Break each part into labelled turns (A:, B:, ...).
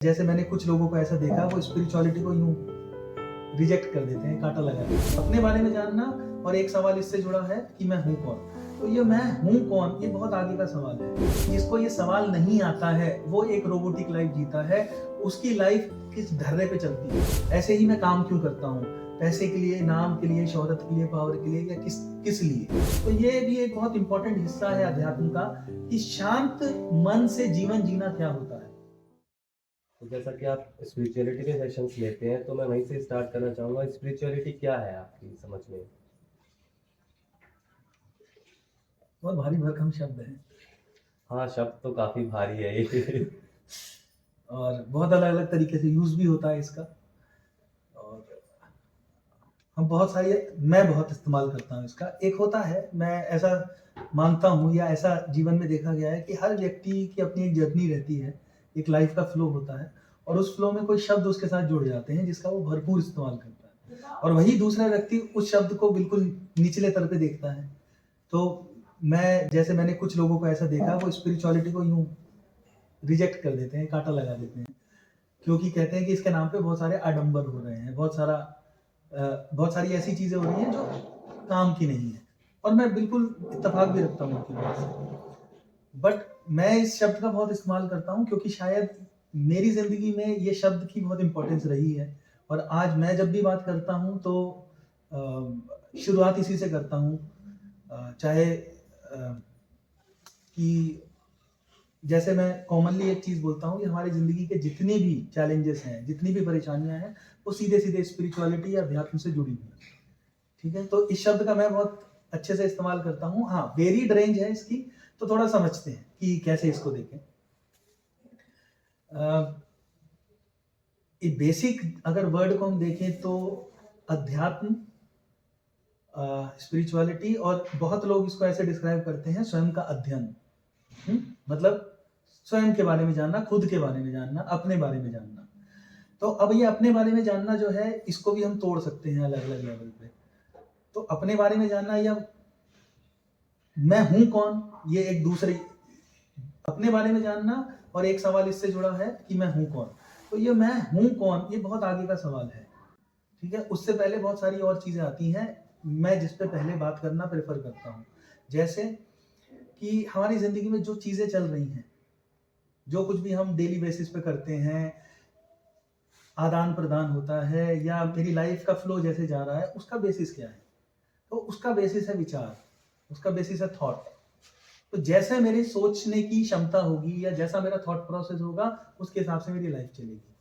A: जैसे मैंने कुछ लोगों को ऐसा देखा, वो स्पिरिचुअलिटी को यूं रिजेक्ट कर देते हैं, कांटा लगा देते हैं। अपने बारे में जानना, और एक सवाल इससे जुड़ा है कि मैं हूं कौन। तो ये मैं हूं कौन, ये बहुत आगे का सवाल है। जिसको ये सवाल नहीं आता है वो एक रोबोटिक लाइफ जीता है, उसकी लाइफ किस धर्रे पे चलती है। ऐसे ही मैं काम क्यों करता हूँ, पैसे के लिए, नाम के लिए, शोहरत के लिए, पावर के लिए, या किस लिए। तो ये भी एक बहुत इंपॉर्टेंट हिस्सा है अध्यात्म का, कि शांत मन से जीवन जीना क्या होता है।
B: तो जैसा कि आप स्पिरिचुअलिटी के सेशंस लेते हैं, तो मैं वहीं से स्टार्ट करना चाहूँगा। स्पिरिचुअलिटी क्या है आपकी समझ में?
A: बहुत भारी भरकम शब्द है
B: हाँ, शब्द तो काफ़ी भारी है ये।
A: और बहुत अलग अलग तरीके से यूज भी होता है इसका। और हम बहुत सारी, मैं बहुत इस्तेमाल करता हूँ इसका। एक होता है, मैं ऐसा मानता हूँ या ऐसा जीवन में देखा गया है कि हर व्यक्ति की अपनी एक जर्नी रहती है, एक लाइफ का फ्लो होता है, और उस फ्लो में कोई शब्द उसके साथ जुड़ जाते हैं जिसका वो भरपूर इस्तेमाल करता है, और वही दूसरा व्यक्ति उस शब्द को बिल्कुल निचले स्तर पे देखता है। तो मैंने कुछ लोगों को ऐसा देखा, वो स्पिरिचुअलिटी को यूं रिजेक्ट कर देते हैं, कांटा लगा देते हैं, क्योंकि कहते हैं कि इसके नाम पे बहुत सारे आडंबर हो रहे हैं, बहुत सारी ऐसी चीजें हो रही हैं जो काम की नहीं है। और मैं बिल्कुल इत्तेफाक भी रखता हूँ उनकी बात से। बट मैं इस शब्द का बहुत इस्तेमाल करता हूँ क्योंकि शायद मेरी जिंदगी में ये शब्द की बहुत इंपॉर्टेंस रही है। और आज मैं जब भी बात करता हूँ तो शुरुआत इसी से करता हूँ। चाहे कि जैसे मैं कॉमनली एक चीज बोलता हूँ कि हमारी जिंदगी के जितने भी चैलेंजेस हैं, जितनी भी परेशानियां हैं, वो सीधे सीधे स्पिरिचुअलिटी या अध्यात्म से जुड़ी हुई है। ठीक है, तो इस शब्द का मैं बहुत अच्छे से इस्तेमाल करता हूँ। हाँ, वेरिड रेंज है इसकी, तो थोड़ा समझते हैं कि कैसे इसको देखें। बेसिक अगर वर्ड को हम देखें तो अध्यात्म, स्पिरिचुअलिटी, और बहुत लोग इसको ऐसे डिस्क्राइब करते हैं, स्वयं का अध्ययन। मतलब स्वयं के बारे में जानना, खुद के बारे में जानना, अपने बारे में जानना। तो अब ये अपने बारे में जानना जो है, इसको भी हम तोड़ सकते हैं अलग अलग लेवल पे। तो अपने बारे में जानना या मैं हूं कौन, ये एक दूसरे, अपने बारे में जानना, और एक सवाल इससे जुड़ा है कि मैं हूं कौन। तो ये मैं हूं कौन, ये बहुत आगे का सवाल है। ठीक है, उससे पहले बहुत सारी और चीजें आती हैं, मैं जिस पे पहले बात करना प्रेफर करता हूँ। जैसे कि हमारी जिंदगी में जो चीजें चल रही हैं, जो कुछ भी हम डेली बेसिस पे करते हैं, आदान प्रदान होता है, या मेरी लाइफ का फ्लो जैसे जा रहा है, उसका बेसिस क्या है। तो उसका बेसिस है विचार, उसका बेसिस है थॉट। तो जैसे मेरी सोचने की क्षमता होगी या जैसा मेरा थॉट प्रोसेस होगा, उसके हिसाब से मेरी लाइफ चलेगी।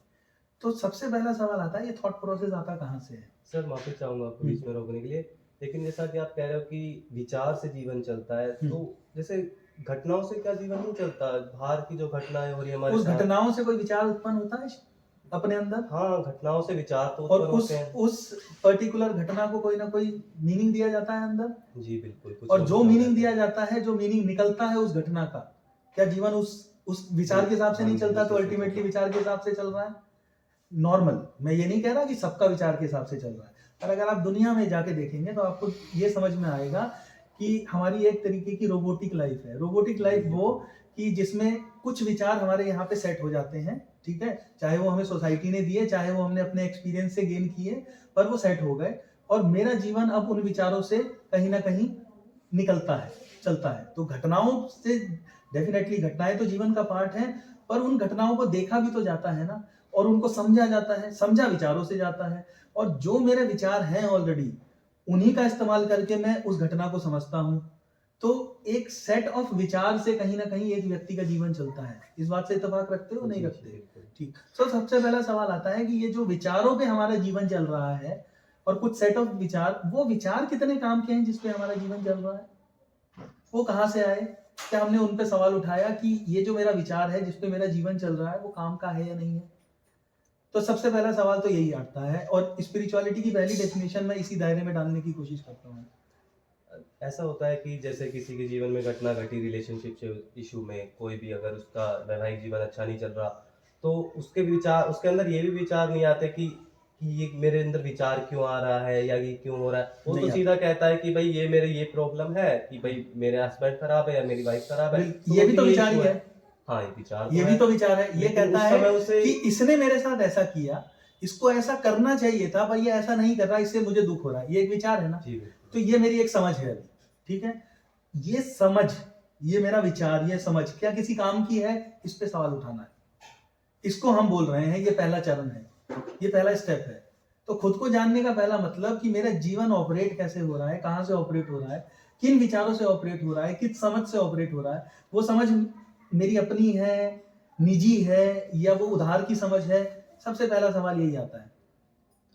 A: तो सबसे पहला सवाल आता है, ये थॉट प्रोसेस आता कहाँ से है।
B: सर, माफ़ी चाहूँगा आपको बीच में रोकने के लिए, लेकिन जैसा कि आप कह रहे हो कि विचार से जीवन चलता है, तो जैसे घटनाओं से क्या जीवन नहीं चलता? बाहर की जो घटनाएँ हो रही है हमारे
A: उस
B: साथ।
A: घटनाओं से कोई विचार उत्पन्न होता है अपने अंदर,
B: हाँ, घटनाओं से विचार तो
A: और
B: उत्पन्न होते हैं।
A: उस पर्टिकुलर घटना को कोई ना कोई मीनिंग दिया जाता है अंदर।
B: जी, बिल्कुल, कुछ
A: और
B: ना
A: जो
B: कुछ
A: मीनिंग
B: होता
A: दिया
B: है।
A: जाता है, जो मीनिंग निकलता है उस घटना का, क्या जीवन उस विचार के हिसाब से
B: हाँ,
A: नहीं चलता, तो
B: बिल्कुल,
A: अल्टीमेटली विचार के हिसाब से चल रहा है। नॉर्मल, मैं ये नहीं कह रहा कि सबका विचार के हिसाब से चल रहा है, पर अगर आप दुनिया में जाके देखेंगे तो आपको ये समझ में आएगा कि हमारी एक तरीके की रोबोटिक लाइफ है। रोबोटिक लाइफ वो कि जिसमें कुछ विचार हमारे यहाँ पे सेट हो जाते हैं, ठीक है, चाहे वो हमें सोसाइटी ने दिए, चाहे वो हमने अपने एक्सपीरियंस से गेन किए, पर वो सेट हो गए, और मेरा जीवन अब उन विचारों से कहीं ना कहीं निकलता है, चलता है। तो घटनाओं से, डेफिनेटली घटनाएं तो जीवन का पार्ट है, पर उन घटनाओं को देखा भी तो जाता है ना, और उनको समझा जाता है, समझा विचारों से जाता है। और जो मेरे विचार हैं ऑलरेडी, उन्हीं का इस्तेमाल करके मैं उस घटना को समझता हूं। तो एक सेट ऑफ विचार से कहीं ना कहीं एक व्यक्ति का जीवन चलता है। इस बात से इत्तेफाक रखते हो, नहीं रखते? ठीक। तो सबसे पहला सवाल आता है कि ये जो विचारों पे हमारा जीवन चल रहा है, और कुछ सेट ऑफ विचार, वो विचार कितने काम के हैं जिसपे हमारा जीवन चल रहा है, वो कहाँ से आए। क्या हमने उन पे सवाल उठाया कि ये जो मेरा विचार है जिसपे मेरा जीवन चल रहा है, वो काम का है या नहीं है। तो सबसे पहला सवाल तो यही आता है, और स्पिरिचुअलिटी की पहली डेफिनेशन मैं इसी दायरे में डालने की कोशिश करता हूँ।
B: ऐसा होता है कि जैसे किसी के जीवन में घटना घटी रिलेशनशिप इशू में, कोई भी अगर उसका वैवाहिक जीवन अच्छा नहीं चल रहा, तो उसके अंदर ये भी विचार नहीं आते कि ये मेरे अंदर विचार क्यों आ रहा है या ये क्यों हो रहा है। वो तो सीधा कहता है कि भाई ये मेरे ये प्रॉब्लम है, कि भाई मेरे हस्बैंड खराब है या मेरी वाइफ खराब है, तो
A: ये
B: वो
A: भी
B: तो
A: तो
B: ये
A: विचार ही
B: इशू
A: है।
B: हाँ, ये विचार
A: ये
B: तो
A: भी
B: है,
A: तो विचार है। ये
B: लेकिन
A: कहता
B: उस
A: है
B: समय उसे
A: कि इसने मेरे साथ ऐसा किया, इसको ऐसा करना चाहिए था, पर ये ऐसा नहीं कर रहा, इससे मुझे दुख हो रहा है। ये एक विचार है ना।
B: जी, बिल्कुल।
A: तो ये मेरी एक समझ है अभी, ठीक है। ये समझ, ये मेरा विचार, ये समझ क्या किसी काम की है, इस पे सवाल उठाना है। इसको हम बोल रहे हैं, ये पहला चरण है, ये पहला स्टेप है। तो खुद को जानने का पहला मतलब कि मेरा जीवन ऑपरेट कैसे हो रहा है, कहाँ से ऑपरेट हो रहा है, किन विचारों से ऑपरेट हो रहा है, किस समझ से ऑपरेट हो रहा है। वो समझ मेरी अपनी है, निजी है, या वो उधार की समझ है। सबसे पहला सवाल यही आता है।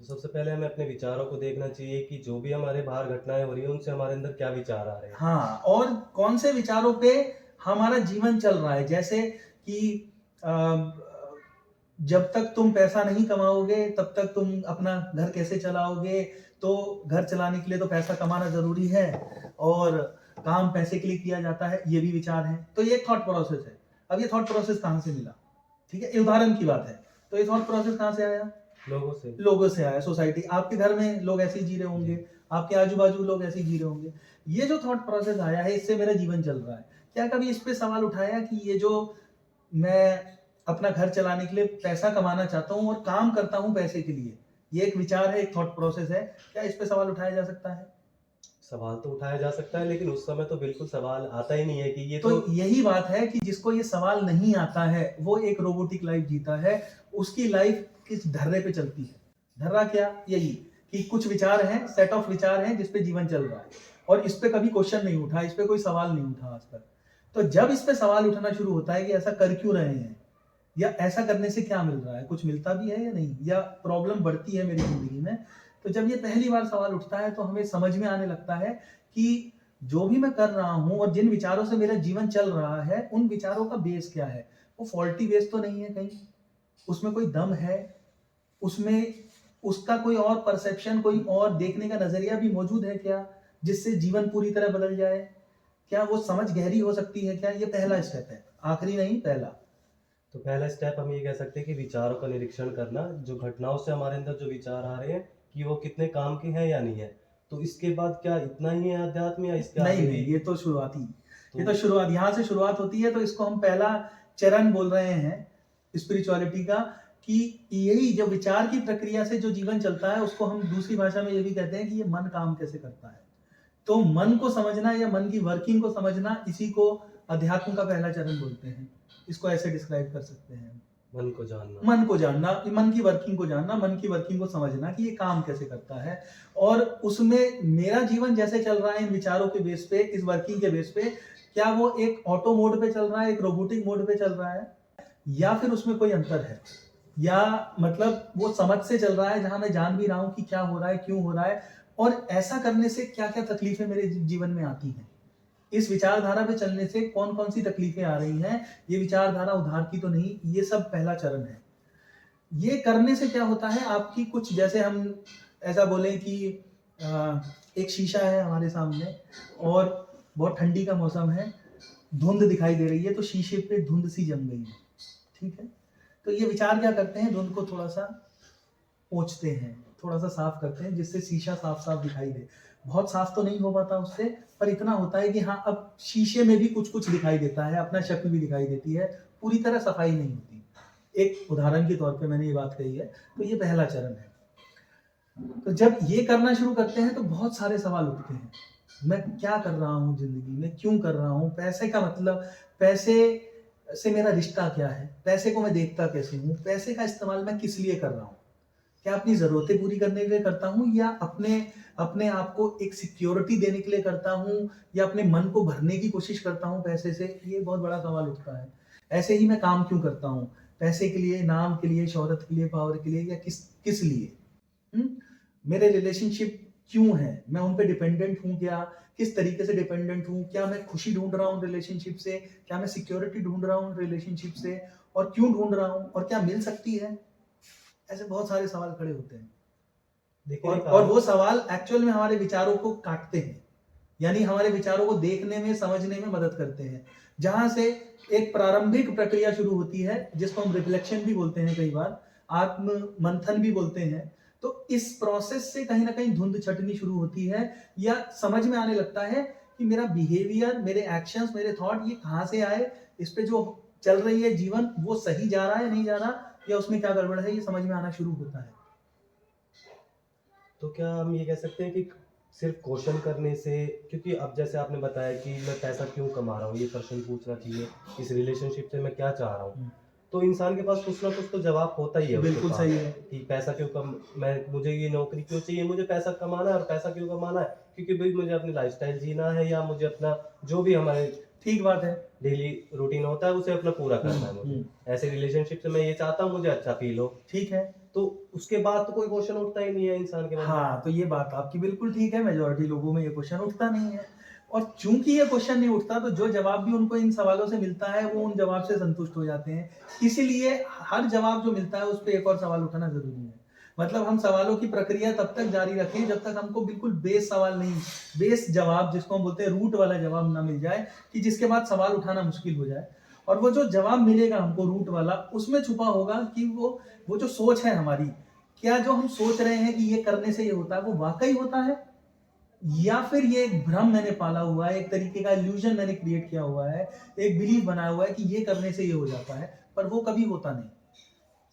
B: तो सबसे पहले हमें अपने विचारों को देखना चाहिए कि जो भी हमारे बाहर घटनाएँ हो रही हैं, उनसे हमारे अंदर क्या विचार आ रहे हैं।
A: हाँ, और कौन से विचारों पे हमारा जीवन चल रहा है। जैसे कि जब तक तुम पैसा नहीं कमाओगे, तब तक तुम अपना घर कैसे चलाओगे। तो घर चलाने के लिए तो पैसा कमाना ज़रूरी है, और काम पैसे के लिए किया जाता है, ये भी विचार है। तो ये एक थॉट प्रोसेस है। अब ये थॉट प्रोसेस कहाँ से मिला? ठीक है, ये उदाहरण की बात है। तो ये थॉट प्रोसेस कहाँ से आया?
B: लोगों से।
A: लोगों से आया, सोसाइटी। आपके घर में लोग ऐसे ही जी रहे होंगे,
B: जी।
A: आपके आजू-बाजू लोग ऐसे ही जी रहे होंगे। ये जो थॉट प्रोसेस आया है, इससे मेरा जीवन चल रहा है। क्या कभी इस पे सवाल उठाया कि ये जो मैं अपना घर चलाने के लिए पैसा कमाना चाहता हूँ और काम करता हूँ पैसे के लिए, ये एक विचार है, एक थॉट प्रोसेस है। क्या इस पे सवाल उठाया जा सकता है?
B: सवाल तो उठाया जा सकता है, लेकिन उस समय तो बिल्कुल सवाल आता ही नहीं है कि ये
A: तो
B: तो
A: यही बात है कि जिसको ये सवाल नहीं आता है, वो एक रोबोटिक लाइफ जीता है। उसकी लाइफ किस ढर्रे पे चलती है। ढर्रा क्या? यही कि कुछ विचार हैं, सेट ऑफ विचार हैं जिस पे जीवन चल रहा है, और इस पे कभी क्वेश्चन नहीं उठा, इस पे कोई सवाल नहीं उठा आज तक। तो जब इस पे सवाल उठना शुरू होता है कि ऐसा कर क्यों रहे हैं, या ऐसा करने से क्या मिल रहा है, कुछ मिलता भी है या नहीं, या प्रॉब्लम बढ़ती है मेरी जिंदगी में। तो जब ये पहली बार सवाल उठता है, तो हमें समझ में आने लगता है कि जो भी मैं कर रहा हूँ और जिन विचारों से मेरा जीवन चल रहा है, उन विचारों का बेस क्या है। वो फॉल्टी बेस तो नहीं है कहीं, उसमें कोई दम है, उसमें उसका कोई और परसेप्शन, कोई और देखने का नजरिया भी मौजूद है क्या, जिससे जीवन पूरी तरह बदल जाए। क्या वो समझ गहरी हो सकती है क्या? ये पहला स्टेप है, आखिरी नहीं, पहला।
B: तो पहला स्टेप हम ये कह सकते हैं कि विचारों का निरीक्षण करना, जो घटनाओं से हमारे अंदर जो विचार आ रहे हैं, कि वो कितने काम के हैं या नहीं है। तो इसके बाद क्या इतना ही है अध्यात्म, या इसके
A: नहीं
B: आगे
A: नहीं,
B: भी?
A: ये तो शुरुआती, ये
B: तो
A: तो शुरुआत, यहाँ से शुरुआत होती है। तो इसको हम पहला चरण बोल रहे हैं स्पिरिचुअलिटी का, कि यही जो विचार की प्रक्रिया से जो जीवन चलता है, उसको हम दूसरी भाषा में ये भी कहते हैं कि ये मन काम कैसे करता है। तो मन को समझना या मन की वर्किंग को समझना, इसी को अध्यात्म का पहला चरण बोलते हैं। इसको ऐसे डिस्क्राइब कर सकते हैं।
B: मन को जानना।
A: मन को जानना, मन की वर्किंग को जानना, मन की वर्किंग को समझना कि ये काम कैसे करता है, और उसमें मेरा जीवन जैसे चल रहा है इन विचारों के बेस पे, इस वर्किंग के बेस पे, क्या वो एक ऑटो मोड पे चल रहा है, एक रोबोटिक मोड पे चल रहा है, या फिर उसमें कोई अंतर है, या मतलब वो समझ से चल रहा है जहां मैं जान भी रहा हूं कि क्या हो रहा है, क्यों हो रहा है, और ऐसा करने से क्या क्या तकलीफें मेरे जीवन में आती हैं। इस विचारधारा पे चलने से कौन कौन सी तकलीफें आ रही हैं, ये विचारधारा उधार की तो नहीं। ये सब पहला चरण है। ये करने से क्या होता है, आपकी कुछ, जैसे हम ऐसा बोलें कि एक शीशा है हमारे सामने, और बहुत ठंडी का मौसम है, धुंध दिखाई दे रही है, तो शीशे पे धुंध सी जम गई है, ठीक है। तो ये विचार क्या करते हैं, धुंध को थोड़ा सा पोंछते हैं, थोड़ा सा साफ करते हैं, जिससे शीशा साफ साफ दिखाई दे। बहुत साफ तो नहीं हो पाता उससे, पर इतना होता है कि हाँ, अब शीशे में भी कुछ कुछ दिखाई देता है, अपना शक्ल भी दिखाई देती है, पूरी तरह सफाई नहीं होती। एक उदाहरण के तौर पे मैंने ये बात कही है। तो ये पहला चरण है। तो जब ये करना शुरू करते हैं, तो बहुत सारे सवाल उठते हैं। मैं क्या कर रहा हूँ जिंदगी में, क्यों कर रहा हूँ, पैसे का मतलब, पैसे से मेरा रिश्ता क्या है, पैसे को मैं देखता कैसे हूँ, पैसे का इस्तेमाल मैं किस लिए कर रहा हूँ। क्या अपनी ज़रूरतें पूरी करने के लिए करता हूँ, या अपने अपने आप को एक सिक्योरिटी देने के लिए करता हूँ, या अपने मन को भरने की कोशिश करता हूँ पैसे से। ये बहुत बड़ा सवाल उठता है। ऐसे ही मैं काम क्यों करता हूँ, पैसे के लिए, नाम के लिए, शोहरत के लिए, पावर के लिए, या किस किस लिए। मेरे रिलेशनशिप क्यों है, मैं उन पे डिपेंडेंट हूँ क्या, किस तरीके से डिपेंडेंट हूँ, क्या मैं खुशी ढूंढ रहा हूँ रिलेशनशिप से, क्या मैं सिक्योरिटी ढूंढ रहा हूँ रिलेशनशिप से, और क्यों ढूंढ रहा हूँ, और क्या मिल सकती है। ऐसे बहुत सारे सवाल खड़े होते हैं,
B: लेकिन
A: और वो सवाल एक्चुअल में हमारे विचारों को काटते हैं, यानी हमारे विचारों को देखने में, समझने में मदद करते हैं। जहां से एक प्रारंभिक प्रक्रिया शुरू होती है, जिसको हम रिफ्लेक्शन भी बोलते हैं, कई बार आत्म मंथन भी बोलते हैं। तो इस प्रोसेस से कहीं ना कहीं धुंध छटनी शुरू होती है, या समझ में आने लगता है कि मेरा बिहेवियर, मेरे एक्शंस, मेरे थॉट, ये कहाँ से आए, इस पे जो चल रही है जीवन, वो सही जा रहा है नहीं जा रहा, या उसमें क्या गड़बड़ है, ये समझ में आना शुरू होता है।
B: तो क्या हम ये कह सकते हैं कि सिर्फ क्वेश्चन करने से, क्योंकि अब जैसे आपने बताया कि मैं पैसा क्यों कमा रहा हूँ, ये प्रश्न पूछना चाहिए, इस रिलेशनशिप से मैं क्या चाह रहा हूँ, तो इंसान के पास कुछ ना कुछ तो जवाब होता ही है उसके
A: बिल्कुल
B: पास
A: सही है।
B: कि पैसा क्यों कम मैं मुझे ये नौकरी क्यों चाहिए, मुझे पैसा कमाना है। और पैसा क्यों कमाना है? क्योंकि भाई मुझे अपनी लाइफस्टाइल जीना है, या मुझे अपना जो भी हमारे
A: ठीक बात है।
B: डेली रूटीन होता है उसे अपना पूरा करना है मुझे। ऐसे रिलेशनशिप से मैं ये चाहता हूँ मुझे अच्छा फील हो।
A: ठीक है।
B: तो उसके बाद तो कोई क्वेश्चन उठता ही नहीं है इंसान के मन में।
A: हाँ, तो ये बात आपकी बिल्कुल ठीक है, मेजॉरिटी लोगों में ये क्वेश्चन उठता नहीं है। और चूंकि ये क्वेश्चन नहीं उठता, तो जो जवाब भी उनको इन सवालों से मिलता है वो उन जवाब से संतुष्ट हो जाते हैं। इसीलिए हर जवाब जो मिलता है उस पर एक और सवाल उठाना जरूरी है। मतलब हम सवालों की प्रक्रिया तब तक जारी रखें जब तक हमको बिल्कुल बेस सवाल नहीं, बेस जवाब जिसको हम बोलते हैं रूट वाला जवाब ना मिल जाए, कि जिसके बाद सवाल उठाना मुश्किल हो जाए। और वो जो जवाब मिलेगा हमको रूट वाला, उसमें छुपा होगा कि वो जो सोच है हमारी, क्या जो हम सोच रहे हैं कि ये करने से ये होता है वो वाकई होता है, या फिर ये एक भ्रम मैंने पाला हुआ है, एक तरीके का इल्यूजन मैंने क्रिएट किया हुआ है, एक बिलीफ बनाया हुआ है कि ये करने से ये हो जाता है, पर वो कभी होता नहीं।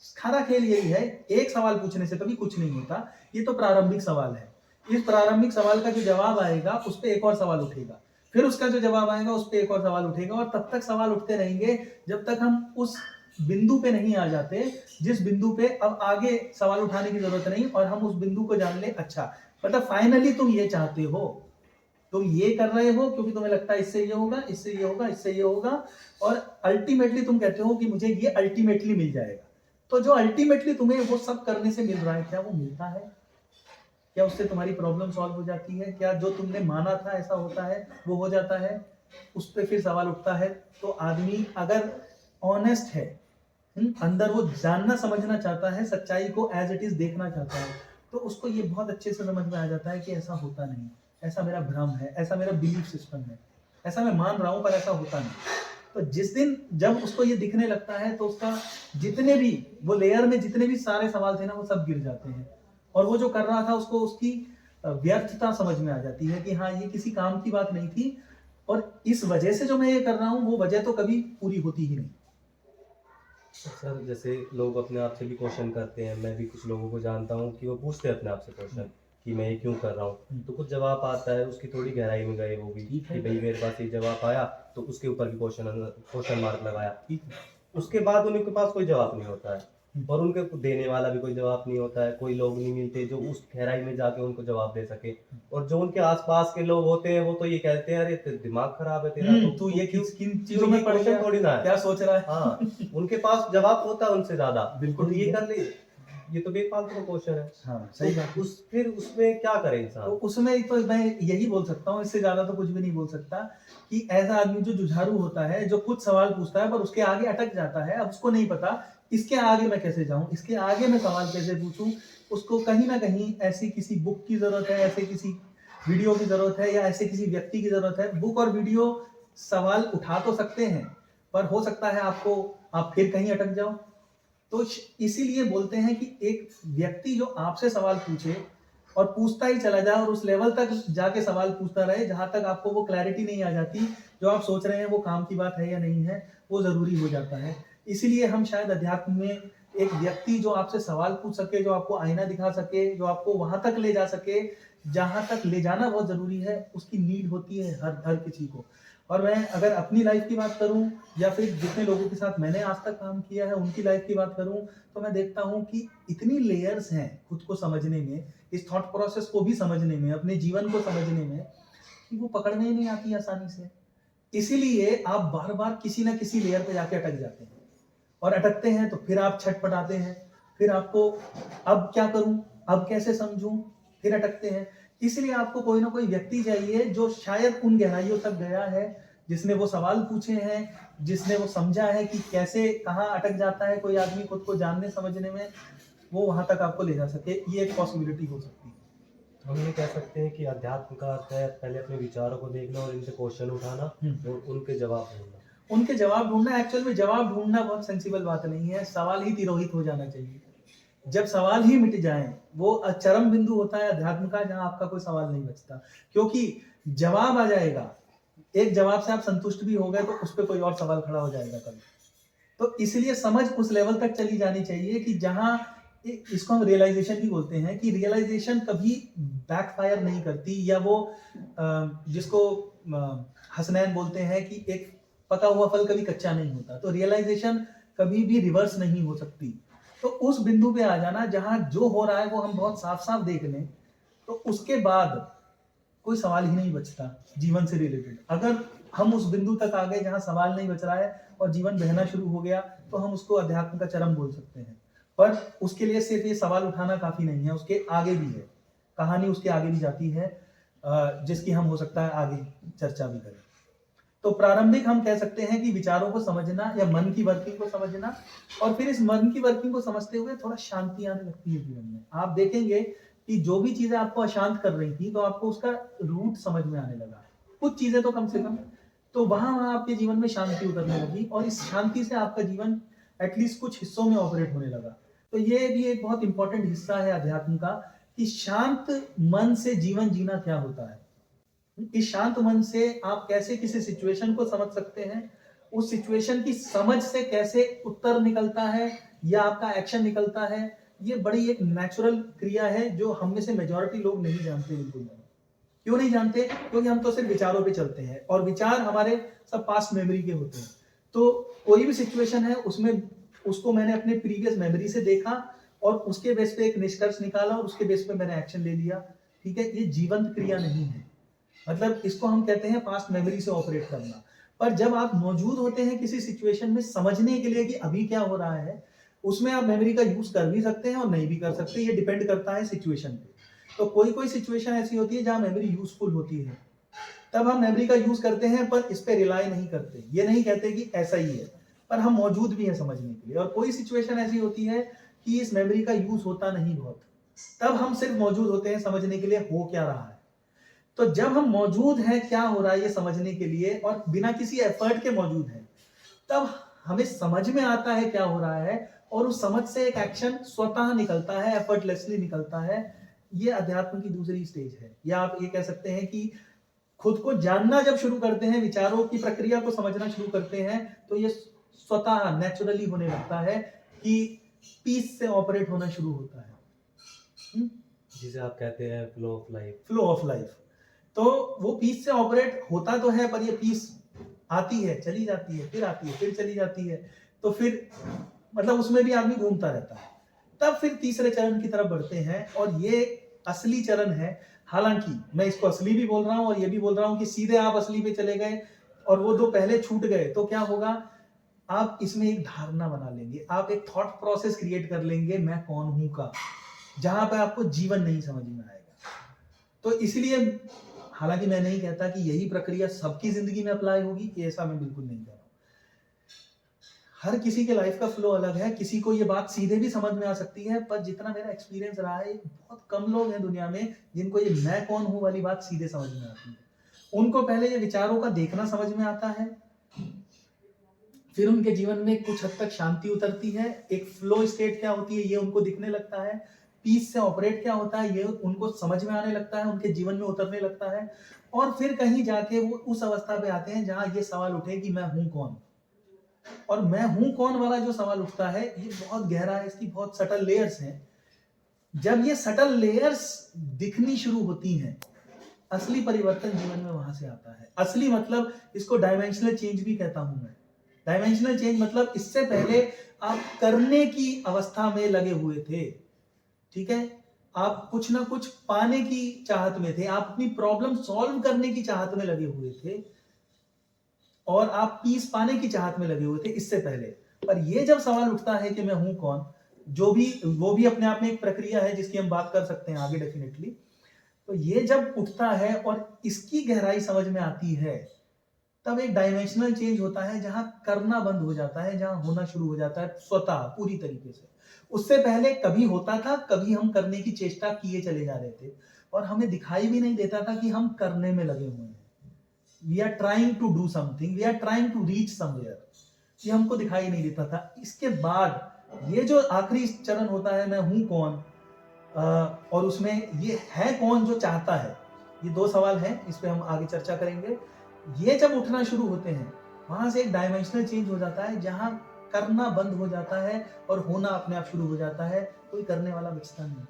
A: सारा खेल यही है, एक सवाल पूछने से कभी कुछ नहीं होता। ये तो प्रारंभिक सवाल है। इस प्रारंभिक सवाल का जो जवाब आएगा उस पर एक और सवाल उठेगा, फिर उसका जो जवाब आएगा उस पर एक और सवाल उठेगा, और तब तक सवाल उठते रहेंगे जब तक हम उस बिंदु पे नहीं आ जाते जिस बिंदु पे अब आगे सवाल उठाने की जरूरत नहीं, और हम उस बिंदु को जान ले। अच्छा, मतलब फाइनली तुम ये चाहते हो, तुम ये कर रहे हो क्योंकि तुम्हें लगता है इससे ये होगा, इससे ये होगा, इससे ये होगा, और अल्टीमेटली तुम कहते हो कि मुझे ये अल्टीमेटली मिल जाएगा। तो जो अल्टीमेटली तुम्हें वो सब करने से मिल रहा है, क्या वो मिलता है? क्या उससे तुम्हारी प्रॉब्लम सॉल्व हो जाती है? क्या जो तुमने माना था ऐसा होता है वो हो जाता है? उस पर फिर सवाल उठता है। तो आदमी अगर ऑनेस्ट है, अंदर वो जानना समझना चाहता है, सच्चाई को एज इट इज देखना चाहता है, तो उसको ये बहुत अच्छे से समझ में आ जाता है कि ऐसा होता नहीं, ऐसा मेरा भ्रम है, ऐसा मेरा बिलीफ सिस्टम है, ऐसा मैं मान रहा हूँ पर ऐसा होता नहीं। तो जिस दिन जब उसको ये दिखने लगता है, तो उसका जितने भी वो लेयर में जितने भी सारे सवाल थे ना, वो सब गिर जाते हैं, और वो जो कर रहा था उसको उसकी व्यर्थता समझ में आ जाती है कि हाँ, ये किसी काम की बात नहीं थी, और इस वजह से जो मैं ये कर रहा हूँ वो वजह तो कभी पूरी होती ही नहीं।
B: सर जैसे लोग अपने आप से भी क्वेश्चन करते हैं, मैं भी कुछ लोगों को जानता हूँ कि वो पूछते हैं अपने आप से क्वेश्चन कि मैं ये क्यों कर रहा हूँ, तो कुछ जवाब आता है, उसकी थोड़ी गहराई में गए वो भी
A: ठीक है।
B: कि भाई मेरे पास ये जवाब आया, तो उसके ऊपर भी क्वेश्चन मार्क लगाया।
A: ठीक है।
B: उसके बाद उनके पास कोई जवाब नहीं होता है, और उनके देने वाला भी कोई जवाब नहीं होता है, कोई लोग नहीं मिलते जो उस गहराई में जाके उनको जवाब दे सके। और जो उनके आसपास के लोग होते हैं वो तो ये कहते हैं, अरे दिमाग खराब है तेरा,
A: तू ये
B: क्यों
A: किन चीजों में पड़ गया,
B: थोड़ी ना है।
A: क्या सोच रहा है?
B: हाँ, उनके पास जवाब होता है उनसे ज्यादा,
A: बिल्कुल
B: तो ये
A: ठीक है।
B: कर ले, ये तो बेफालतू का क्वेश्चन है।
A: हाँ, सही बात है।
B: फिर उसमें क्या करे
A: तो
B: इंसान?
A: उसमें तो मैं यही बोल सकता हूँ, इससे ज्यादा तो कुछ भी नहीं बोल सकता, कि ऐसा आदमी जो जुझारू होता है, जो कुछ सवाल पूछता है पर उसके आगे अटक जाता है, अब उसको नहीं पता इसके आगे मैं कैसे जाऊं, इसके आगे मैं सवाल कैसे पूछूं, उसको कहीं ना कहीं ऐसी किसी बुक की जरूरत है, ऐसे किसी वीडियो की जरूरत है, या ऐसे किसी व्यक्ति की जरूरत है। बुक और वीडियो सवाल उठा तो सकते हैं, पर हो सकता है आप फिर कहीं अटक जाओ। तो इसीलिए बोलते हैं कि एक व्यक्ति जो आपसे सवाल पूछे और पूछता ही चला जाए, और उस लेवल तक जाके सवाल पूछता रहे जहां तक आपको वो क्लैरिटी नहीं आ जाती जो आप सोच रहे हैं वो काम की बात है या नहीं है, वो जरूरी हो जाता है। इसीलिए हम शायद अध्यात्म में एक व्यक्ति जो आपसे सवाल पूछ सके, जो आपको आईना दिखा सके, जो आपको वहां तक ले जा सके जहां तक ले जाना बहुत जरूरी है, उसकी नीड होती है हर हर किसी को। और मैं अगर अपनी लाइफ की बात करूं, या फिर जितने लोगों के साथ मैंने आज तक काम किया है उनकी लाइफ की बात करूं, तो मैं देखता हूं कि इतनी लेयर्स हैं खुद को समझने में, इस थॉट प्रोसेस को भी समझने में, अपने जीवन को समझने में, कि वो पकड़ने ही नहीं आती आसानी से। इसीलिए आप बार बार किसी ना किसी लेयर पे जाके अटक जाते हैं, और अटकते हैं तो फिर आप छटपटाते हैं, फिर आपको अब क्या करूं, अब कैसे समझूं, फिर अटकते हैं। इसलिए आपको कोई ना कोई व्यक्ति चाहिए जो शायद उन गहराइयों तक गया है, जिसने वो सवाल पूछे हैं, जिसने वो समझा है कि कैसे कहाँ अटक जाता है कोई आदमी खुद को जानने समझने में, वो वहां तक आपको ले जा सके। ये एक पॉसिबिलिटी हो सकती है।
B: हम ये कह सकते हैं कि अध्यात्म का अर्थ है पहले अपने विचारों को देखना और इनसे क्वेश्चन उठाना और उनके जवाब ढूंढना।
A: उनके जवाब ढूंढना, एक्चुअल में जवाब ढूंढना बहुत सेंसिबल बात नहीं है, सवाल ही तिरोहित हो जाना चाहिए। जब सवाल ही मिट जाए, वो चरम बिंदु होता है अध्यात्म का, जहां आपका कोई सवाल नहीं बचता, क्योंकि जवाब आ जाएगा। एक जवाब से आप संतुष्ट भी हो गए तो उस पर कोई और सवाल खड़ा हो जाएगा कभी। तो इसलिए समझ उस लेवल तक चली जानी चाहिए कि जहां इसको हम रियलाइजेशन भी बोलते हैं, कि रियलाइजेशन कभी बैकफायर नहीं करती, या वो जिसको हसनैन बोलते हैं कि एक पका हुआ फल कभी कच्चा नहीं होता, तो रियलाइजेशन कभी भी रिवर्स नहीं हो सकती। तो उस बिंदु पे आ जाना जहां जो हो रहा है वो हम बहुत साफ साफ देख लें, तो उसके बाद कोई सवाल ही नहीं बचता जीवन से रिलेटेड। अगर हम उस बिंदु तक आ गए जहां सवाल नहीं बच रहा है और जीवन बहना शुरू हो गया, तो हम उसको अध्यात्म का चरम बोल सकते हैं। पर उसके लिए सिर्फ ये सवाल उठाना काफी नहीं है, उसके आगे भी है, कहानी उसके आगे भी जाती है, जिसकी हम हो सकता है आगे चर्चा भी करें। तो प्रारंभिक हम कह सकते हैं कि विचारों को समझना या मन की वर्किंग को समझना, और फिर इस मन की वर्किंग को समझते हुए थोड़ा शांति आने लगती है जीवन में। आप देखेंगे कि जो भी चीजें आपको अशांत कर रही थी, तो आपको उसका रूट समझ में आने लगा, कुछ चीजें तो कम से कम। तो वहां आपके जीवन में शांति उतरने लगी, और इस शांति से आपका जीवन एटलीस्ट कुछ हिस्सों में ऑपरेट होने लगा। तो ये भी एक बहुत इंपॉर्टेंट हिस्सा है अध्यात्म का, कि शांत मन से जीवन जीना क्या होता है। इस शांत मन से आप कैसे किसी सिचुएशन को समझ सकते हैं, उस सिचुएशन की समझ से कैसे उत्तर निकलता है या आपका एक्शन निकलता है, ये बड़ी एक नेचुरल क्रिया है जो हम में से मेजॉरिटी लोग नहीं जानते बिल्कुल भी। क्यों नहीं जानते? क्योंकि हम तो सिर्फ विचारों पे चलते हैं, और विचार हमारे सब पास्ट मेमोरी के होते हैं। तो कोई भी सिचुएशन है उसमें उसको मैंने अपने प्रीवियस मेमोरी से देखा, और उसके बेस पे एक निष्कर्ष निकाला, और उसके बेस पे मैंने एक्शन ले लिया। ठीक है, ये जीवंत क्रिया नहीं है। मतलब इसको हम कहते हैं पास्ट मेमोरी से ऑपरेट करना। पर जब आप मौजूद होते हैं किसी सिचुएशन में समझने के लिए कि अभी क्या हो रहा है, उसमें आप मेमोरी का यूज कर भी सकते हैं और नहीं भी कर सकते, ये डिपेंड करता है सिचुएशन पे। तो कोई कोई सिचुएशन ऐसी होती है जहां मेमोरी यूजफुल होती है, तब हम मेमोरी का यूज करते हैं, पर इस पे रिलाई नहीं करते। ये नहीं कहते कि ऐसा ही है, पर हम मौजूद भी हैं समझने के लिए। और कोई सिचुएशन ऐसी होती है कि इस मेमोरी का यूज होता नहीं बहुत, तब हम सिर्फ मौजूद होते हैं समझने के लिए हो क्या रहा है। तो जब हम मौजूद हैं क्या हो रहा है ये समझने के लिए, और बिना किसी एफर्ट के मौजूद हैं, तब हमें समझ में आता है क्या हो रहा है, और उस समझ से एक एक्शन स्वतः निकलता है, एफर्टलेसली निकलता है। ये अध्यात्म की दूसरी स्टेज है, या आप ये कह सकते हैं कि खुद को जानना जब शुरू करते हैं, विचारों की प्रक्रिया को समझना शुरू करते हैं, तो ये स्वतः नेचुरली होने लगता है कि पीस से ऑपरेट होना शुरू होता है।
B: जिसे आप कहते हैं flow of life.
A: Flow of life. तो वो पीस से ऑपरेट होता तो है, पर ये पीस आती है, चली जाती है, फिर आती है, फिर चली जाती है, तो फिर मतलब उसमें भी आदमी घूमता रहता है। तब फिर तीसरे चरण की तरफ बढ़ते हैं, और ये असली चरण है। हालांकि मैं इसको असली भी बोल रहा हूं और ये भी बोल रहा हूं कि सीधे आप असली पे चले गए और वो दो पहले छूट गए, तो क्या होगा, आप इसमें एक धारणा बना लेंगे, आप एक थॉट प्रोसेस क्रिएट कर लेंगे मैं कौन हूं का, जहां पे आपको जीवन नहीं समझ में आएगा। तो इसलिए हालांकि मैं नहीं कहता कि यही प्रक्रिया सबकी जिंदगी में अप्लाई होगी, कि ऐसा मैं बिल्कुल नहीं कह रहा हूं। हर किसी के लाइफ का फ्लो अलग है, किसी को ये बात सीधे भी समझ में आ सकती है, पर जितना मेरा एक्सपीरियंस रहा है, बहुत कम लोग हैं दुनिया में जिनको ये मैं कौन हूं वाली बात सीधे समझ में आती है। उनको पहले ये विचारों का देखना समझ में आता है, फिर उनके जीवन में कुछ हद तक शांति उतरती है, एक फ्लो स्टेट क्या होती है ये उनको दिखने लगता है, पीस से ऑपरेट क्या होता है ये उनको समझ में आने लगता है, उनके जीवन में उतरने लगता है, और फिर कहीं जाके वो उस अवस्था पे आते हैं जहां ये सवाल उठे कि मैं हूं कौन। और मैं हूं कौन वाला जो सवाल उठता है, ये बहुत गहरा है, इसकी बहुत सटल लेयर्स हैं। जब ये सटल लेयर्स दिखनी शुरू होती हैं, असली परिवर्तन जीवन में वहां से आता है। असली मतलब इसको डायमेंशनल चेंज भी कहता हूं मैं। डायमेंशनल चेंज मतलब इससे पहले आप करने की अवस्था में लगे हुए थे, ठीक है, आप कुछ ना कुछ पाने की चाहत में थे, आप अपनी प्रॉब्लम सॉल्व करने की चाहत में लगे हुए थे, और आप पीस पाने की चाहत में लगे हुए थे इससे पहले। पर ये जब सवाल उठता है कि मैं हूं कौन, जो भी वो भी अपने आप में एक प्रक्रिया है जिसकी हम बात कर सकते हैं आगे डेफिनेटली। तो ये जब उठता है और इसकी गहराई समझ में आती है, तब एक डायमेंशनल चेंज होता है जहां करना बंद हो जाता है, जहां होना शुरू हो जाता है स्वतः पूरी तरीके से। उससे पहले कभी होता था, कभी हम करने की चेष्टा किए चले जा रहे थे, और हमें दिखाई भी नहीं देता था कि हम करने में लगे हुए हैं। We are trying to do something, we are trying to reach somewhere, ये हमको दिखाई नहीं देता था। इसके बाद ये जो आखिरी चरण होता है मैं हूं कौन, और उसमें ये है कौन जो चाहता है, ये दो सवाल हैं, इस पे हम आगे चर्चा करेंगे। ये जब उठना शुरू होते हैं, वहां से एक डायमेंशनल चेंज हो जाता है, जहां करना बंद हो जाता है और होना अपने आप शुरू हो जाता है, कोई करने वाला बचता नहीं।